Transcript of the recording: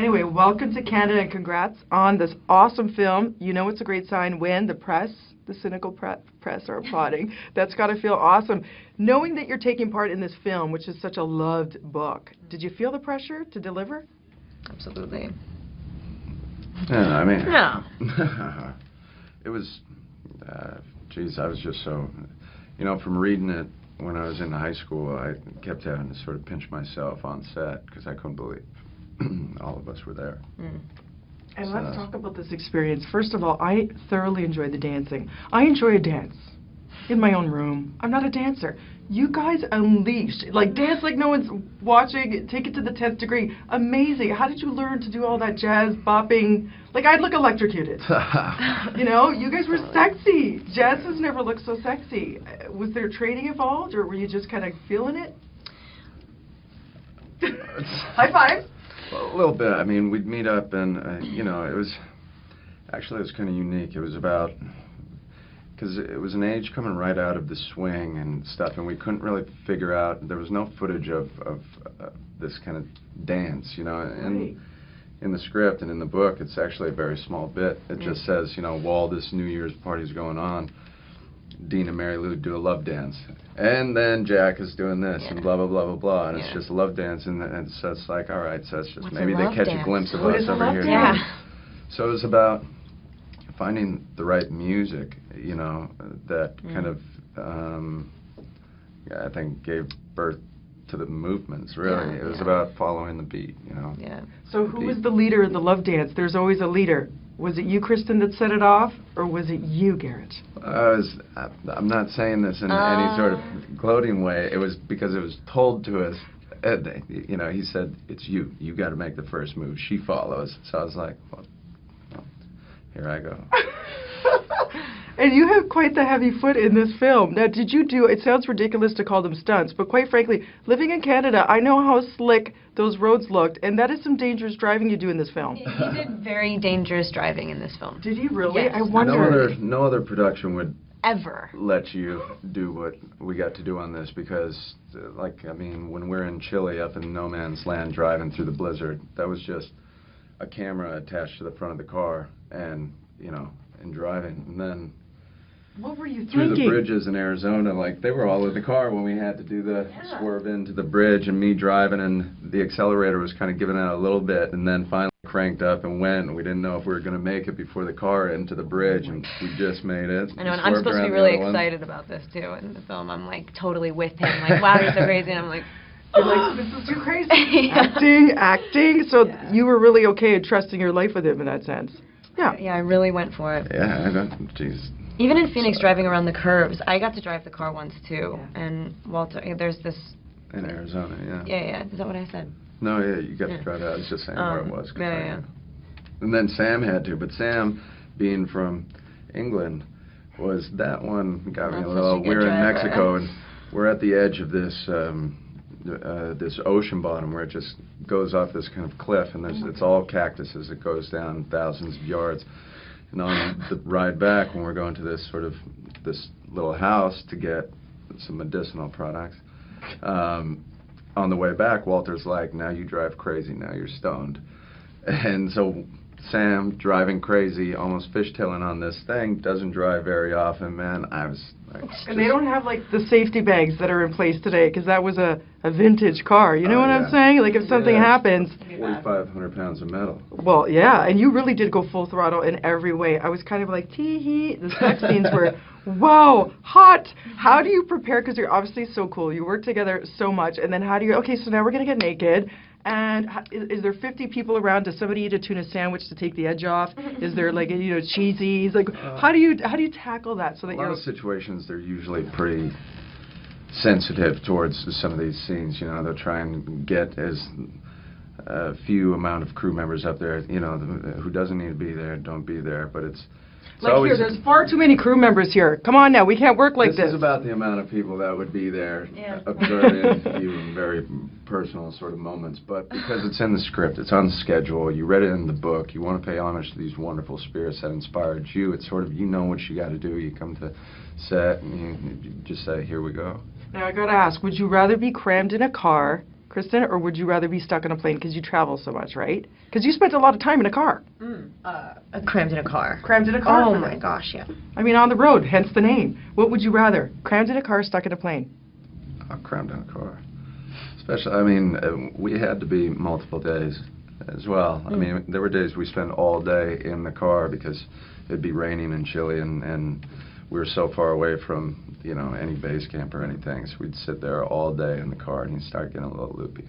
Anyway, welcome to Canada and congrats on this awesome film. You know it's a great sign when the press, the cynical press are applauding. That's got to feel awesome. Knowing that you're taking part in this film, which is such a loved book, did you feel the pressure to deliver? Absolutely. Yeah, I mean... No. It was... geez, I was just so... You know, from reading it when I was in high school, I kept having to sort of pinch myself on set because I couldn't believe all of us were there. Mm. And let's talk about this experience. First of all, I thoroughly enjoyed the dancing. I enjoy a dance in my own room. I'm not a dancer. You guys unleashed, like dance like no one's watching, take it to the 10th degree. Amazing. How did you learn to do all that jazz bopping? Like I'd look electrocuted. You know, you guys were sexy. Jazz has never looked so sexy. Was there training involved or were you just kind of feeling it? High five. Well, a little bit. I mean, we'd meet up and, you know, it was kind of unique. It was about, because it was an age coming right out of the swing and stuff, and we couldn't really figure out, there was no footage of this kind of dance, you know. And in the script and in the book, it's actually a very small bit. It just says, you know, while this New Year's party's going on, Dean and Mary Lou do a love dance. And then Jack is doing this and blah, blah, blah, blah, blah. And it's just a love dance. And so it's like, all right, so it's just maybe they catch a glimpse of us over here. Yeah. So it was about finding the right music, you know, that kind of, I think, gave birth to the movements, really. It was about following the beat, you know. Yeah. So who was the leader of the love dance? There's always a leader. Was it you, Kristen, that set it off, or was it you, Garrett? I'm not saying this in any sort of gloating way. It was because it was told to us. You know, he said, it's you. You got to make the first move. She follows. So I was like, well, here I go. And you have quite the heavy foot in this film. Now, did you do, it sounds ridiculous to call them stunts, but quite frankly, living in Canada, I know how slick those roads looked, and that is some dangerous driving you do in this film. He did very dangerous driving in this film. Did he really? Yes. I wonder. No other production would ever let you do what we got to do on this because, like, I mean, when we're in Chile up in no man's land driving through the blizzard, that was just a camera attached to the front of the car and, you know, and driving. And then what were you through thinking? the bridges in Arizona, like, they were all in the car when we had to do the swerve into the bridge and me driving, and the accelerator was kind of giving out a little bit and then finally cranked up and went, and we didn't know if we were going to make it before the car into the bridge, and we just made it. I know, and I'm supposed to be really excited about this too in the film. I'm like totally with him, like, wow, you're so crazy, and I'm like, you're like, this is too crazy. Acting. So you were really okay in trusting your life with him in that sense. Yeah. Yeah, I really went for it. Yeah, I don't, jeez. Even in Phoenix, driving around the curves, I got to drive the car once too. And Walter, there's this. In Arizona, yeah. Yeah. Is that what I said? No, yeah, you got to drive it. I was just saying where it was. Yeah. And then Sam had to, but Sam, being from England, was that one got me a little. We're in Mexico, and we're at the edge of this this ocean bottom where it just goes off this kind of cliff, and it's all cactuses. It goes down thousands of yards. And on the ride back, when we're going to this sort of this little house to get some medicinal products, on the way back, Walter's like, "Now you drive crazy. Now you're stoned." And so Sam, driving crazy, almost fishtailing on this thing, doesn't drive very often, man. I was like... And they don't have, like, the safety bags that are in place today, because that was a vintage car. You know what I'm saying? Like, if something happens... 4,500 pounds of metal. Well, yeah, and you really did go full throttle in every way. I was kind of like, tee-hee. The sex scenes were, wow, hot. How do you prepare? Because you're obviously so cool. You work together so much. And then how do you... Okay, so now we're going to get naked. And is there 50 people around? Does somebody eat a tuna sandwich to take the edge off? Is there, like, you know, cheesies? Like, how do you tackle that so that you're... A lot of situations, they're usually pretty sensitive towards some of these scenes. You know, they'll try and get as few amount of crew members up there, you know, who doesn't need to be there, don't be there. But it's like here, there's far too many crew members here. Come on now, we can't work like this. This is about the amount of people that would be there observing you in very personal sort of moments. But because it's in the script, it's on the schedule, you read it in the book, you want to pay homage to these wonderful spirits that inspired you. It's sort of, you know what you got to do. You come to set and you just say, here we go. Now I got to ask, would you rather be crammed in a car Kristen, or would you rather be stuck on a plane because you travel so much, right? Because you spent a lot of time in a car. Crammed in a car. Crammed in a car. Oh my gosh, yeah. I mean, on the road, hence the name. What would you rather? Crammed in a car, stuck in a plane? Crammed in a car. Especially, I mean, we had to be multiple days as well. I mean, there were days we spent all day in the car because it'd be raining and chilly, and we were so far away from, you know, any base camp or anything. So we'd sit there all day in the car, and you'd start getting a little loopy.